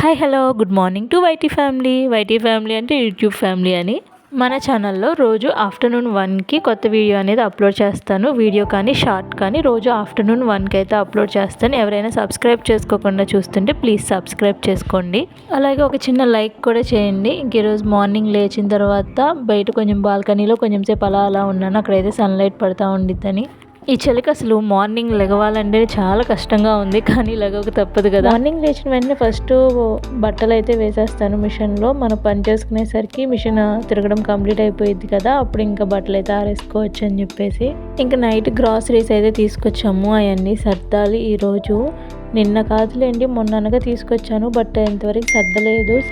Hi hello good morning to YT family. YT family అంటే YouTube family అని. మన ఛానల్లో రోజు ఆఫ్టర్నూన్ 1కి కొత్త వీడియో అనేది అప్లోడ్ చేస్తాను. వీడియో కానీ షార్ట్ కానీ రోజు ఆఫ్టర్నూన్ 1కి అయితే అప్లోడ్ చేస్తాను. ఎవరైనా సబ్స్క్రైబ్ చేసుకోకుండా చూస్తుంటే ప్లీజ్ సబ్స్క్రైబ్ చేసుకోండి. అలాగే ఒక చిన్న లైక్ కూడా చేయండి. ఇంక ఈరోజు మార్నింగ్ లేచిన తర్వాత బయట కొంచెం బాల్కనీలో కొంచెం సేపు అలా ఉన్నాను. అక్కడైతే సన్లైట్ పడతా ఉండిద్దని. ఈ చలికి అసలు మార్నింగ్ లెగవాలంటే చాలా కష్టంగా ఉంది, కానీ లెగవక తప్పదు కదా. మార్నింగ్ లేచిన వెంటనే ఫస్ట్ బట్టలు అయితే వేసేస్తాను మిషన్లో. మనం పని చేసుకునేసరికి మిషన్ తిరగడం కంప్లీట్ అయిపోయింది కదా, అప్పుడు ఇంకా బట్టలు అయితే ఆరేసుకోవచ్చు అని చెప్పేసి ఇంకా నైట్ గ్రాసరీస్ అయితే తీసుకొచ్చాము. అవన్నీ సర్దాలి ఈరోజు. నిన్న కాదులేండి, మొన్న అనగా తీసుకొచ్చాను, బట్ ఇంతవరకు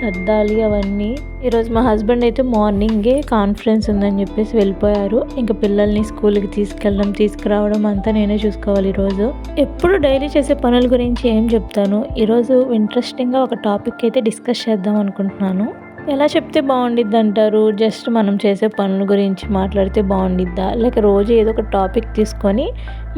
సర్దాలి అవన్నీ. ఈరోజు మా హస్బెండ్ అయితే మార్నింగే కాన్ఫరెన్స్ ఉందని చెప్పేసి వెళ్ళిపోయారు. ఇంకా పిల్లల్ని స్కూల్కి తీసుకురావడం అంతా నేనే చూసుకోవాలి ఈరోజు. ఎప్పుడు డైలీ చేసే పనుల గురించి ఏం చెప్తాను, ఈరోజు ఇంట్రెస్టింగ్గా ఒక టాపిక్ అయితే డిస్కస్ చేద్దాం అనుకుంటున్నాను. ఎలా చెప్తే బాగుండిద్ది అంటారు? జస్ట్ మనం చేసే పనుల గురించి మాట్లాడితే బాగుండిద్దా, లేక రోజు ఏదో ఒక టాపిక్ తీసుకొని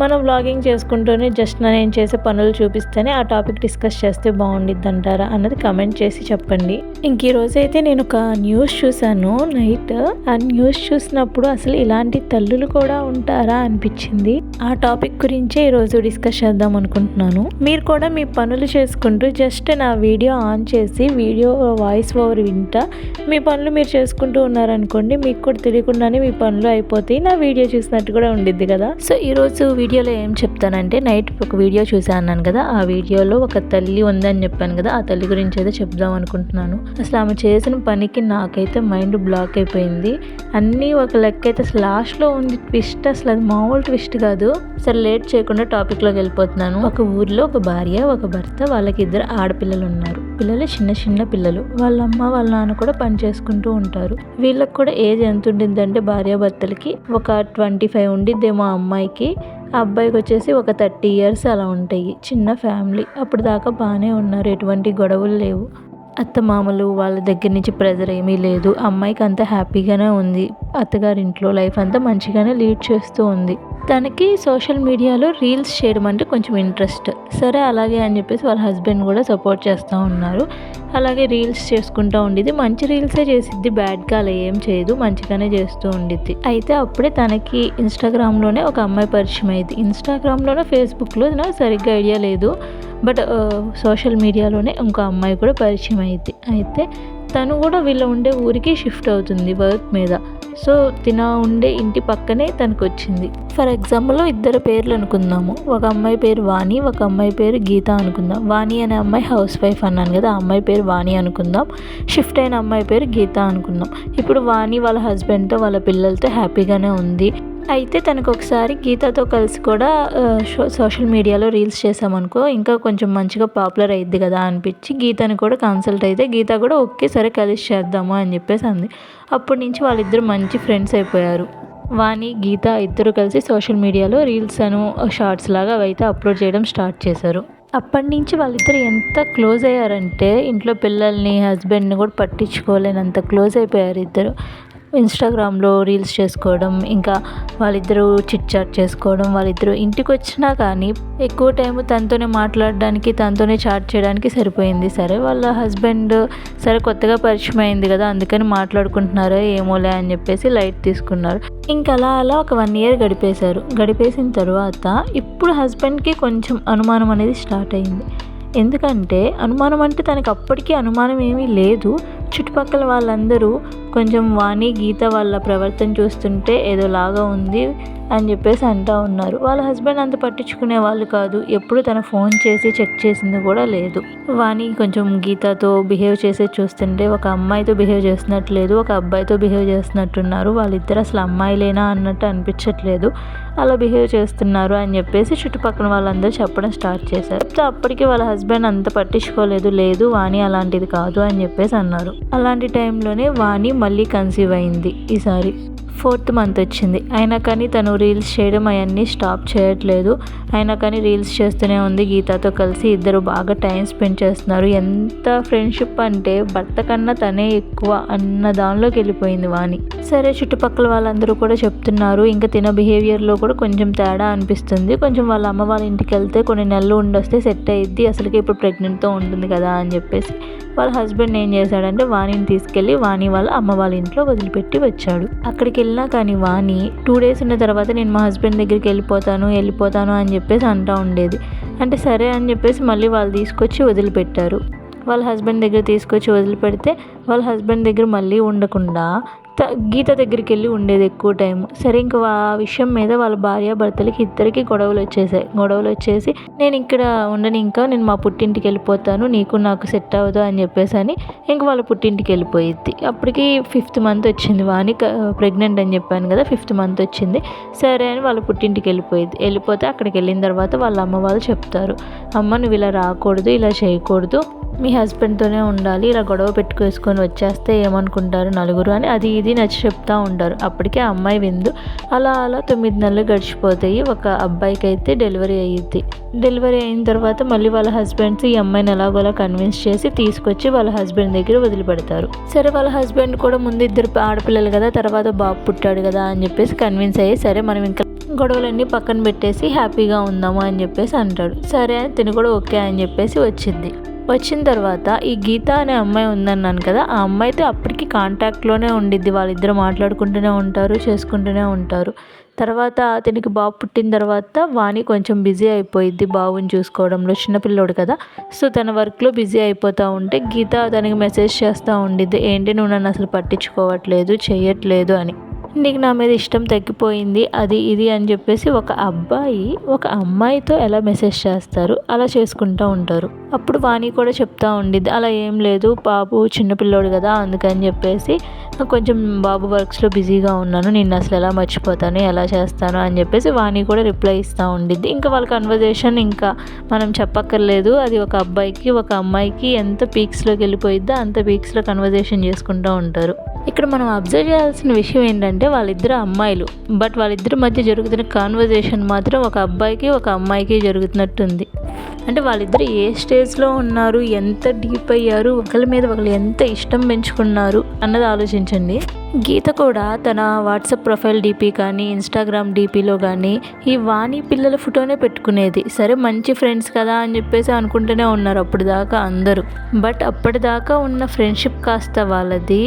మనం వ్లాగింగ్ చేసుకుంటూనే జస్ట్ నేను చేసే పనులు చూపిస్తేనే ఆ టాపిక్ డిస్కస్ చేస్తే బాగుండిద్ది అంటారా అన్నది కమెంట్ చేసి చెప్పండి. ఇంక ఈరోజు అయితే నేను ఒక న్యూస్ చూశాను నైట్. ఆ న్యూస్ చూసినప్పుడు అసలు ఇలాంటి తల్లులు కూడా ఉంటారా అనిపించింది. ఆ టాపిక్ గురించే ఈరోజు డిస్కస్ చేద్దాం అనుకుంటున్నాను. మీరు కూడా మీ పనులు చేసుకుంటూ జస్ట్ నా వీడియో ఆన్ చేసి వీడియో వాయిస్ ఓవర్ వింటా మీ పనులు మీరు చేసుకుంటూ ఉన్నారనుకోండి, మీకు కూడా తెలియకుండానే మీ పనులు అయిపోతాయి. నా వీడియో చూసినట్టు కూడా ఉండిద్ది కదా. సో ఈరోజు వీడియోలో ఏం చెప్తానంటే, నైట్ ఒక వీడియో చూసాను కదా, ఆ వీడియోలో ఒక తల్లి ఉందని చెప్పాను కదా, ఆ తల్లి గురించి అయితే చెప్దాం అనుకుంటున్నాను. అసలు ఆమె చేసిన పనికి నాకైతే మైండ్ బ్లాక్ అయిపోయింది. అన్నీ ఒక లెక్క అయితే అసలు లాస్ట్లో ఉంది ట్విస్ట్, అసలు అది మామూలు ట్విస్ట్ కాదు. సరే లేట్ చేయకుండా టాపిక్లోకి వెళ్ళిపోతున్నాను. ఒక ఊరిలో ఒక భార్య ఒక భర్త, వాళ్ళకి 2 ఆడపిల్లలు ఉన్నారు. పిల్లలు చిన్న పిల్లలు. వాళ్ళ అమ్మ వాళ్ళ నాన్న కూడా పని చేసుకుంటూ ఉంటారు. వీళ్ళకి కూడా ఏజ్ ఎంత ఉండిద్దంటే భార్యాభర్తలకి ఒక 25 ఉండిద్దేమో అమ్మాయికి, ఆ అబ్బాయికి వచ్చేసి ఒక 30 ఇయర్స్ అలా ఉంటాయి. చిన్న ఫ్యామిలీ. అప్పుడు దాకా బాగానే ఉన్నారు, ఎటువంటి గొడవలు లేవు. అత్తమామలు వాళ్ళ దగ్గర నుంచి ప్రెజర్ ఏమీ లేదు. అమ్మాయికి అంతా హ్యాపీగానే ఉంది. అత్తగారింట్లో లైఫ్ అంతా మంచిగానే లీడ్ చేస్తూ ఉంది. తనకి సోషల్ మీడియాలో రీల్స్ చేయడం అంటే కొంచెం ఇంట్రెస్ట్. సరే అలాగే అని చెప్పేసి వాళ్ళ హస్బెండ్ కూడా సపోర్ట్ చేస్తూ ఉన్నారు. అలాగే రీల్స్ చేసుకుంటూ ఉండిద్ది. మంచి రీల్సే చేసిద్ది, బ్యాడ్గా అలా ఏం చేయదు, మంచిగానే చేస్తూ ఉండిద్ది. అయితే అప్పుడే తనకి ఇన్స్టాగ్రామ్లోనే ఒక అమ్మాయి పరిచయం అయింది. ఇన్స్టాగ్రామ్లోనే ఫేస్బుక్లో నాకు సరిగ్గా ఐడియా లేదు, బట్ సోషల్ మీడియాలోనే ఇంకో అమ్మాయి కూడా పరిచయం అయింది. అయితే తను కూడా వీళ్ళ ఉండే ఊరికి షిఫ్ట్ అవుతుంది వర్క్ మీద. సో తిన ఉండే ఇంటి పక్కనే తనకు వచ్చింది. ఫర్ ఎగ్జాంపుల్ 2 పేర్లు అనుకుందాము. ఒక అమ్మాయి పేరు వాణి, ఒక అమ్మాయి పేరు గీత అనుకుందాం. వాణి అనే అమ్మాయి హౌస్ వైఫ్ అన్నాను కదా, ఆ అమ్మాయి పేరు వాణి అనుకుందాం. షిఫ్ట్ అయిన అమ్మాయి పేరు గీత అనుకుందాం. ఇప్పుడు వాణి వాళ్ళ హస్బెండ్తో వాళ్ళ పిల్లలతో హ్యాపీగానే ఉంది. అయితే తనకు ఒకసారి గీతతో కలిసి కూడా సోషల్ మీడియాలో రీల్స్ చేసామనుకో ఇంకా కొంచెం మంచిగా పాపులర్ అయ్యిద్ది కదా అనిపించి గీతని కూడా కన్సల్ట్ అయితే గీత కూడా ఓకే సరే కలిసి చేద్దాము అని చెప్పేసి అంది. అప్పటి నుంచి వాళ్ళిద్దరు మంచి ఫ్రెండ్స్ అయిపోయారు. వాణి గీత ఇద్దరు కలిసి సోషల్ మీడియాలో రీల్స్ షార్ట్స్ లాగా అవైతే అప్లోడ్ చేయడం స్టార్ట్ చేశారు. అప్పటి నుంచి వాళ్ళిద్దరు ఎంత క్లోజ్ అయ్యారంటే ఇంట్లో పిల్లల్ని హస్బెండ్ని కూడా పట్టించుకోలేనంత క్లోజ్ అయిపోయారు ఇద్దరు. ఇన్స్టాగ్రామ్లో రీల్స్ చేసుకోవడం, ఇంకా వాళ్ళిద్దరూ చిట్ చాట్ చేసుకోవడం, వాళ్ళిద్దరూ ఇంటికి వచ్చినా కానీ ఎక్కువ టైం తనతోనే మాట్లాడడానికి తనతోనే చాట్ చేయడానికి సరిపోయింది. సరే వాళ్ళ హస్బెండ్ సరే కొత్తగా పరిచయం అయింది కదా, అందుకని మాట్లాడుకుంటున్నారో ఏమోలే అని చెప్పేసి లైట్ తీసుకున్నారు. ఇంకా అలా ఒక 1 ఇయర్ గడిపేసిన తర్వాత ఇప్పుడు హస్బెండ్కి కొంచెం అనుమానం అనేది స్టార్ట్ అయింది. ఎందుకంటే అనుమానం అంటే తనకి అప్పటికీ అనుమానం ఏమీ లేదు. చుట్టుపక్కల వాళ్ళందరూ కొంచెం వాణి గీత వాళ్ళ ప్రవర్తన చూస్తుంటే ఏదోలాగా ఉంది అని చెప్పేసి అంటూ ఉన్నారు. వాళ్ళ హస్బెండ్ అంత పట్టించుకునే వాళ్ళు కాదు. ఎప్పుడు తన ఫోన్ చేసి చెక్ చేసింది కూడా లేదు. వాణి కొంచెం గీతతో బిహేవ్ చేసే చూస్తుంటే ఒక అమ్మాయితో బిహేవ్ చేస్తున్నట్లేదు, ఒక అబ్బాయితో బిహేవ్ చేస్తున్నట్టున్నారు. వాళ్ళిద్దరు అసలు అమ్మాయిలేనా అన్నట్టు అనిపించట్లేదు, అలా బిహేవ్ చేస్తున్నారు అని చెప్పేసి చుట్టుపక్కల వాళ్ళందరూ చెప్పడం స్టార్ట్ చేశారు. అప్పటికి వాళ్ళ హస్బెండ్ అంత పట్టించుకోలేదు, లేదు వాణి అలాంటిది కాదు అని చెప్పేసి అన్నారు. అలాంటి టైంలోనే వాణి మళ్ళీ కన్సీవ్ అయింది ఈసారి. 4th మంత్ వచ్చింది. అయినా కానీ తను రీల్స్ చేయడం అవన్నీ స్టాప్ చేయట్లేదు. అయినా కానీ రీల్స్ చేస్తూనే ఉంది. గీతతో కలిసి ఇద్దరు బాగా టైం స్పెండ్ చేస్తున్నారు. ఎంత ఫ్రెండ్షిప్ అంటే భర్త కన్నా తనే ఎక్కువ అన్న దానిలోకి వెళ్ళిపోయింది వాణి. సరే, చుట్టుపక్కల వాళ్ళందరూ కూడా చెప్తున్నారు, ఇంకా తిన బిహేవియర్లో కూడా కొంచెం తేడా అనిపిస్తుంది. కొంచెం వాళ్ళ అమ్మ వాళ్ళ ఇంటికి వెళ్తే కొన్ని నెలలు ఉండొస్తే సెట్ అయ్యిద్ది, అసలుకి ఇప్పుడు ప్రెగ్నెంట్తో ఉంటుంది కదా అని చెప్పేసి వాళ్ళ హస్బెండ్ ఏం చేశాడంటే వాణిని తీసుకెళ్ళి వాణి వాళ్ళ అమ్మ వాళ్ళ ఇంట్లో వదిలిపెట్టి వచ్చాడు. అక్కడికి వెళ్ళినా కానీ వాణి 2 days ఉన్న తర్వాత నేను మా హస్బెండ్ దగ్గరికి వెళ్ళిపోతాను అని చెప్పేసి అంటూ ఉండేది. అంటే సరే అని చెప్పేసి మళ్ళీ వాళ్ళు తీసుకొచ్చి వదిలిపెట్టారు. వాళ్ళ హస్బెండ్ దగ్గర తీసుకొచ్చి వదిలిపెడితే వాళ్ళ హస్బెండ్ దగ్గర మళ్ళీ ఉండకుండా గీత దగ్గరికి వెళ్ళి ఉండేది ఎక్కువ టైం. సరే, ఇంకా ఆ విషయం మీద వాళ్ళ భార్యాభర్తలకి ఇద్దరికి గొడవలు వచ్చేసి నేను ఇక్కడ ఉండని, ఇంకా నేను మా పుట్టింటికి వెళ్ళిపోతాను, నీకు నాకు సెట్ అవ్వదు అని చెప్పేసి అని ఇంక వాళ్ళ పుట్టింటికి వెళ్ళిపోయిద్ది. అప్పటికి 5th మంత్ వచ్చింది. వాణి ప్రెగ్నెంట్ అని చెప్పాను కదా, 5th మంత్ వచ్చింది. సరే అని వాళ్ళ పుట్టింటికి వెళ్ళిపోతే అక్కడికి వెళ్ళిన తర్వాత వాళ్ళ అమ్మ వాళ్ళు చెప్తారు, అమ్మ నువ్వు ఇలా రాకూడదు, ఇలా చేయకూడదు, మీ హస్బెండ్తోనే ఉండాలి, ఇలా గొడవ పెట్టుకొని వచ్చేస్తే ఏమనుకుంటారు నలుగురు అని అది ఇది నచ్చి చెప్తూ ఉంటారు. అప్పటికే అమ్మాయి విందు. అలా 9 నెలలు గడిచిపోతాయి. ఒక అబ్బాయికి అయితే డెలివరీ అయ్యిద్ది. డెలివరీ అయిన తర్వాత మళ్ళీ వాళ్ళ హస్బెండ్స్ ఈ అమ్మాయిని ఎలాగోలా కన్విన్స్ చేసి తీసుకొచ్చి వాళ్ళ హస్బెండ్ దగ్గర వదిలిపెడతారు. సరే, వాళ్ళ హస్బెండ్ కూడా ముందు 2 ఆడపిల్లలు కదా, తర్వాత బాబు పుట్టాడు కదా అని చెప్పేసి కన్విన్స్ అయ్యి సరే మనం ఇంకా గొడవలన్నీ పక్కన పెట్టేసి హ్యాపీగా ఉందాము అని చెప్పేసి అంటాడు. సరే అని తిని కూడా ఓకే అని చెప్పేసి వచ్చిన తర్వాత ఈ గీత అనే అమ్మాయి ఉందన్నాను కదా, ఆ అమ్మాయితో అప్పటికి కాంటాక్ట్లోనే ఉండిద్ది. వాళ్ళిద్దరు మాట్లాడుకుంటూనే ఉంటారు, చేసుకుంటూనే ఉంటారు. తర్వాత అతనికి బాబు పుట్టిన తర్వాత వాణి కొంచెం బిజీ అయిపోయిద్ది బాబుని చూసుకోవడంలో, చిన్నపిల్లోడు కదా. సో తన వర్క్లో బిజీ అయిపోతూ ఉంటే గీత తనకి మెసేజ్ చేస్తూ ఉండిద్ది, ఏంటి నువ్వు నన్ను అసలు పట్టించుకోవట్లేదు, చేయట్లేదు అని, నీకు నా మీద ఇష్టం తగ్గిపోయింది, అది ఇది అని చెప్పేసి ఒక అబ్బాయి ఒక అమ్మాయితో ఎలా మెసేజ్ చేస్తారు అలా చేసుకుంటూ ఉంటారు. అప్పుడు వాణి కూడా చెప్తూ ఉండిద్ది, అలా ఏం లేదు, బాబు చిన్నపిల్లోడు కదా అందుకని చెప్పేసి కొంచెం బాబు వర్క్స్లో బిజీగా ఉన్నాను, నిన్ను అసలు ఎలా మర్చిపోతాను, ఎలా చేస్తాను అని చెప్పేసి వాణి కూడా రిప్లై ఇస్తూ ఉండిద్ది. ఇంకా వాళ్ళ కన్వర్జేషన్ ఇంకా మనం చెప్పక్కర్లేదు, అది ఒక అబ్బాయికి ఒక అమ్మాయికి ఎంత పీక్స్లోకి వెళ్ళిపోయిద్దో అంత పీక్స్లో కన్వర్జేషన్ చేసుకుంటూ ఉంటారు. ఇక్కడ మనం అబ్జర్వ్ చేయాల్సిన విషయం ఏంటంటే వాళ్ళిద్దరు అమ్మాయిలు, బట్ వాళ్ళిద్దరి మధ్య జరుగుతున్న కాన్వర్జేషన్ మాత్రం ఒక అబ్బాయికి ఒక అమ్మాయికి జరుగుతున్నట్టుంది. అంటే వాళ్ళిద్దరు ఏ స్టేజ్లో ఉన్నారు, ఎంత డీప్ అయ్యారు, ఒకరి మీద ఒకరు ఎంత ఇష్టం పెంచుకున్నారు అన్నది ఆలోచించండి. గీత కూడా తన వాట్సాప్ ప్రొఫైల్ డీపీ కానీ ఇన్స్టాగ్రామ్ డీపీలో కానీ ఈ వాణి పిల్లల ఫోటోనే పెట్టుకునేది. సరే మంచి ఫ్రెండ్స్ కదా అని చెప్పేసి అనుకుంటూనే ఉన్నారు అప్పుడు దాకా అందరూ. బట్ అప్పటిదాకా ఉన్న ఫ్రెండ్షిప్ కాస్త వాళ్ళది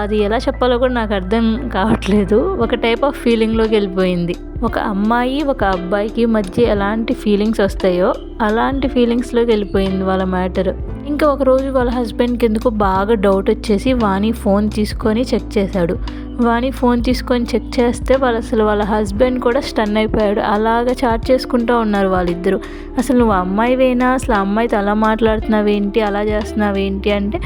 అది ఎలా చెప్పాలో కూడా నాకు అర్థం కావట్లేదు, ఒక టైప్ ఆఫ్ ఫీలింగ్లోకి వెళ్ళిపోయింది. ఒక అమ్మాయి ఒక అబ్బాయికి మధ్య ఎలాంటి ఫీలింగ్స్ వస్తాయో అలాంటి ఫీలింగ్స్లోకి వెళ్ళిపోయింది వాళ్ళ మ్యాటర్. ఇంకా ఒకరోజు వాళ్ళ హస్బెండ్కి ఎందుకో బాగా డౌట్ వచ్చేసి వాణి ఫోన్ తీసుకొని చెక్ చేశాడు. వాణి ఫోన్ తీసుకొని చెక్ చేస్తే వాళ్ళ హస్బెండ్ కూడా స్టన్ అయిపోయాడు. అలాగా చాట్ చేసుకుంటూ ఉన్నారు వాళ్ళిద్దరూ. అసలు నువ్వు అమ్మాయివేనా, అసలు అమ్మాయితో అలా మాట్లాడుతున్నావేంటి, అలా చేస్తున్నావేంటి అంటే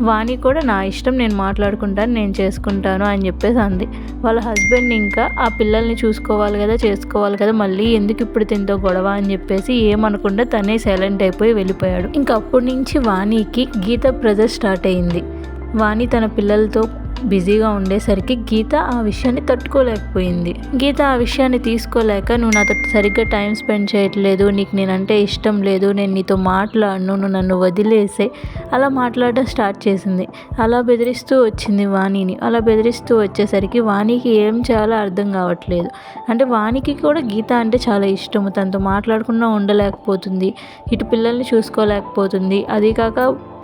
వాణి కూడా నా ఇష్టం, నేను మాట్లాడుకుంటాను, నేను చేసుకుంటాను అని చెప్పేసి అంది. వాళ్ళ హస్బెండ్ ఇంకా ఆ పిల్లల్ని చూసుకోవాలి కదా, చేసుకోవాలి కదా, మళ్ళీ ఎందుకు ఇప్పుడు తింతో గొడవ అని చెప్పేసి ఏమనకుండా తనే సైలెంట్ అయిపోయి వెళ్ళిపోయాడు. ఇంకా అప్పటి నుంచి వాణికి గీత ప్రెజర్ స్టార్ట్ అయింది. వాణి తన పిల్లలతో బిజీగా ఉండేసరికి గీత ఆ విషయాన్ని తట్టుకోలేకపోయింది. గీత ఆ విషయాన్ని తీసుకోలేక నువ్వు నాతో సరిగ్గా టైం స్పెండ్ చేయట్లేదు, నీకు నేనంటే ఇష్టం లేదు, నేను నీతో మాట్లాడను, నువ్వు నన్ను వదిలేసే అలా మాట్లాడడం స్టార్ట్ చేసింది. అలా బెదిరిస్తూ వచ్చింది వాణిని. అలా బెదిరిస్తూ వచ్చేసరికి వాణికి ఏం చేయాలో అర్థం కావట్లేదు. అంటే వాణికి కూడా గీత అంటే చాలా ఇష్టము, తనతో మాట్లాడకుండా ఉండలేకపోతుంది, ఇటు పిల్లల్ని చూసుకోలేకపోతుంది. అది కాక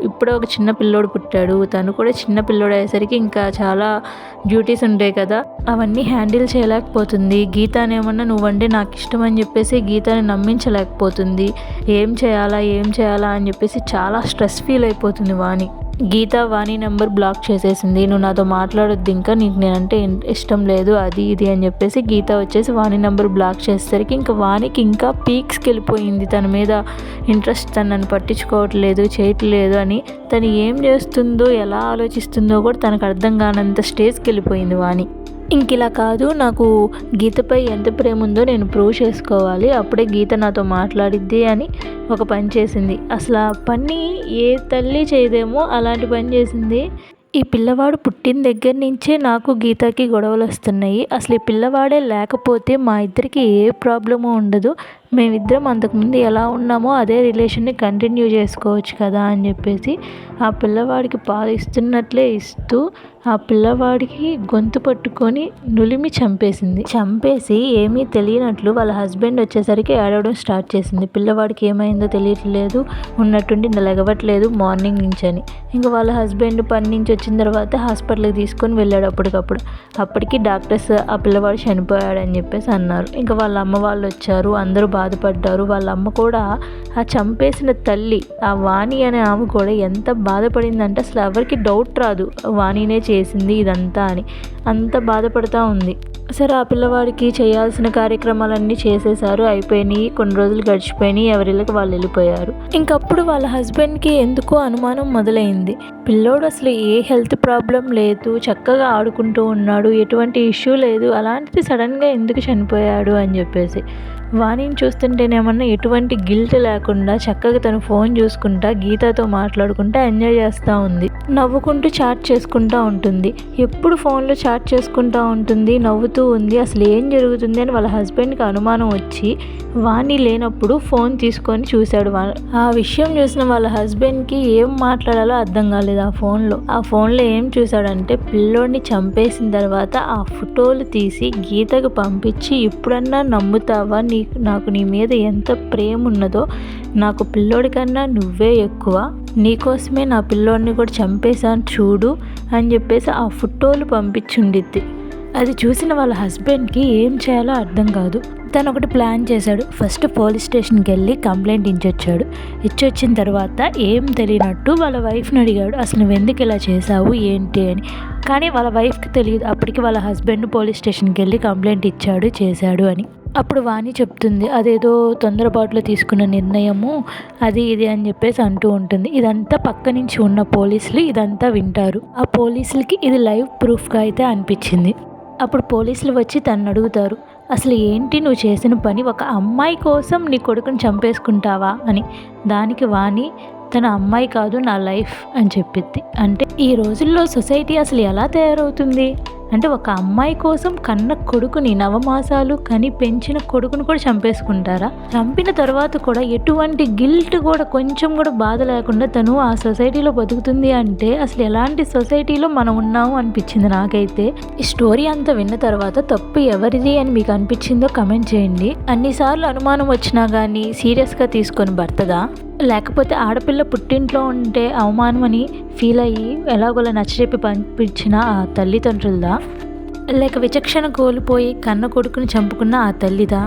ఇప్పుడే ఒక చిన్న పిల్లోడు పుట్టాడు, తను కూడా చిన్న పిల్లోడు అయ్యేసరికి ఇంకా చాలా డ్యూటీస్ ఉంటాయి కదా, అవన్నీ హ్యాండిల్ చేయలేకపోతుంది. గీతనేమన్నా నువ్వంటే నాకు ఇష్టం అని చెప్పేసి గీతని నమ్మించలేకపోతుంది. ఏం చేయాలా అని చెప్పేసి చాలా స్ట్రెస్ ఫీల్ అయిపోతుంది వాణి. గీత వాణి నెంబర్ బ్లాక్ చేసేసింది. నువ్వు నాతో మాట్లాడొద్దు, ఇంకా నీకు నేనంటే ఇష్టం లేదు, అది ఇది అని చెప్పేసి గీత వచ్చేసి వాణి నెంబర్ బ్లాక్ చేసేసరికి ఇంకా వాణికి ఇంకా పీక్స్కి వెళ్ళిపోయింది. తన మీద ఇంట్రెస్ట్, తను నన్ను పట్టించుకోవట్లేదు, చేయట్లేదు అని. తను ఏం చేస్తుందో ఎలా ఆలోచిస్తుందో కూడా తనకు అర్థం కానంత స్టేజ్కి వెళ్ళిపోయింది వాణి. ఇంక ఇలా కాదు, నాకు గీతపై ఎంత ప్రేమ ఉందో నేను ప్రూవ్ చేసుకోవాలి, అప్పుడే గీత నాతో మాట్లాడిద్ది అని ఒక పని చేసింది. అసలు ఆ పని ఏ తల్లి చేయదేమో అలాంటి పని చేసింది. ఈ పిల్లవాడు పుట్టిన దగ్గర నుంచే నాకు గీతకి గొడవలు వస్తున్నాయి. అసలు ఈ పిల్లవాడే లేకపోతే మా ఇద్దరికి ఏ ప్రాబ్లము ఉండదు. మేమిద్దరం అంతకుముందు ఎలా ఉన్నామో అదే రిలేషన్ని కంటిన్యూ చేసుకోవచ్చు కదా అని చెప్పేసి ఆ పిల్లవాడికి పాలు ఇస్తున్నట్లే ఇస్తూ ఆ పిల్లవాడికి గొంతు పట్టుకొని నులిమి చంపేసి ఏమీ తెలియనట్లు వాళ్ళ హస్బెండ్ వచ్చేసరికి ఏడవడం స్టార్ట్ చేసింది. పిల్లవాడికి ఏమైందో తెలియట్లేదు, ఉన్నట్టుండి లెగవట్లేదు మార్నింగ్ నుంచి అని. ఇంకా వాళ్ళ హస్బెండ్ పని నుంచి వచ్చిన తర్వాత హాస్పిటల్కి తీసుకొని వెళ్ళాడు అప్పటికి డాక్టర్స్ ఆ పిల్లవాడు చనిపోయాడని చెప్పేసి అన్నారు. ఇంకా వాళ్ళ అమ్మ వాళ్ళు వచ్చారు, అందరూ బాధపడ్డారు. వాళ్ళ అమ్మ కూడా ఆ చంపేసిన తల్లి ఆ వాణి అనే ఆమె కూడా ఎంత బాధపడిందంటే అసలు ఎవరికి డౌట్ రాదు వాణినే చేసింది ఇదంతా అని, అంత బాధపడుతూ ఉంది. సరే ఆ పిల్లవాడికి చేయాల్సిన కార్యక్రమాలన్నీ చేసేసారు, అయిపోయినాయి. కొన్ని రోజులు గడిచిపోయినాయి, ఎవరిళ్ళకి వాళ్ళు వెళ్ళిపోయారు. ఇంకప్పుడు వాళ్ళ హస్బెండ్కి ఎందుకో అనుమానం మొదలైంది. పిల్లోడు అసలు ఏ హెల్త్ ప్రాబ్లం లేదు, చక్కగా ఆడుకుంటూ ఉన్నాడు, ఎటువంటి ఇష్యూ లేదు, అలాంటిది సడన్గా ఎందుకు చనిపోయాడు అని చెప్పేసి. వాణిని చూస్తుంటేనేమన్నా ఎటువంటి గిల్ట్ లేకుండా చక్కగా తను ఫోన్ చూసుకుంటా గీతతో మాట్లాడుకుంటా ఎంజాయ్ చేస్తూ ఉంది, నవ్వుకుంటూ చాట్ చేసుకుంటూ ఉంటుంది. ఎప్పుడు ఫోన్లో చాట్ చేసుకుంటూ ఉంటుంది, నవ్వుతూ ఉంది. అసలు ఏం జరుగుతుంది అని వాళ్ళ హస్బెండ్కి అనుమానం వచ్చి వాణి లేనప్పుడు ఫోన్ తీసుకొని చూశాడు. ఆ విషయం చూసిన వాళ్ళ హస్బెండ్కి ఏం మాట్లాడాలో అర్థం కాలేదు. ఆ ఫోన్లో ఏం చూశాడంటే పిల్లోడిని చంపేసిన తర్వాత ఆ ఫోటోలు తీసి గీతకు పంపించి, ఇప్పుడన్నా నమ్ముతావా నాకు నీ మీద ఎంత ప్రేమ ఉన్నదో, నాకు పిల్లోడి కన్నా నువ్వే ఎక్కువ, నీకోసమే నా పిల్లోడిని కూడా చంపేశాను చూడు అని చెప్పేసి ఆ ఫోటోలు పంపించుండిద్ది. అది చూసిన వాళ్ళ హస్బెండ్కి ఏం చేయాలో అర్థం కాదు. తను ఒకటి ప్లాన్ చేశాడు. ఫస్ట్ పోలీస్ స్టేషన్కి వెళ్ళి కంప్లైంట్ ఇచ్చొచ్చిన తర్వాత ఏం తెలియనట్టు వాళ్ళ వైఫ్ని అడిగాడు, అసలు నువ్వు ఎందుకు ఇలా చేసావు ఏంటి అని. కానీ వాళ్ళ వైఫ్కి తెలియదు అప్పటికి వాళ్ళ హస్బెండ్ పోలీస్ స్టేషన్కి వెళ్ళి కంప్లైంట్ చేశాడు అని. అప్పుడు వాణి చెప్తుంది, అదేదో తొందరపాటులో తీసుకున్న నిర్ణయము అది ఇది అని చెప్పేసి అంటూ ఉంటుంది. ఇదంతా పక్క నుంచి ఉన్న పోలీసులు ఇదంతా వింటారు. ఆ పోలీసులకి ఇది లైవ్ ప్రూఫ్గా అయితే అనిపించింది. అప్పుడు పోలీసులు వచ్చి తను అడుగుతారు, అసలు ఏంటి నువ్వు చేసిన పని, ఒక అమ్మాయి కోసం నీ కొడుకుని చంపేసుకుంటావా అని. దానికి వాణి తన అమ్మాయి కాదు నా లైఫ్ అని చెప్పిద్ది. అంటే ఈ రోజుల్లో సొసైటీ అసలు ఎలా తయారవుతుంది అంటే ఒక అమ్మాయి కోసం కన్న కొడుకుని, నవమాసాలు కని పెంచిన కొడుకుని కూడా చంపేసుకుంటారా? చంపిన తర్వాత కూడా ఎటువంటి గిల్ట్ కూడా కొంచెం కూడా బాధ లేకుండా తను ఆ సొసైటీలో బతుకుతుంది అంటే అసలు ఎలాంటి సొసైటీలో మనం ఉన్నాము అనిపించింది నాకైతే. ఈ స్టోరీ అంతా విన్న తర్వాత తప్పు ఎవరిది అని మీకు అనిపించిందో కమెంట్ చేయండి. అన్నిసార్లు అనుమానం వచ్చినా కానీ సీరియస్గా తీసుకొని భర్తదా, లేకపోతే ఆడపిల్ల పుట్టింట్లో ఉంటే అవమానం అని ఫీల్ అయ్యి ఎలాగోలా నచ్చచెప్పి పంపించిన ఆ తల్లిదండ్రులదా, లేక విచక్షణ కోల్పోయి కన్న కొడుకుని చంపుకున్న ఆ తల్లిదా,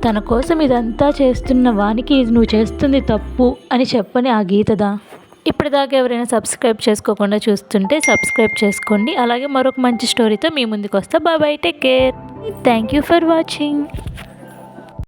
తన కోసం ఇదంతా చేస్తున్న వానికి ఇది నువ్వు చేస్తుంది తప్పు అని చెప్పని ఆ గీతదా? ఇప్పటిదాకా ఎవరైనా సబ్స్క్రైబ్ చేసుకోకుండా చూస్తుంటే సబ్స్క్రైబ్ చేసుకోండి. అలాగే మరొక మంచి స్టోరీతో మీ ముందుకు వస్తా. Bye, take care, thank you for watching.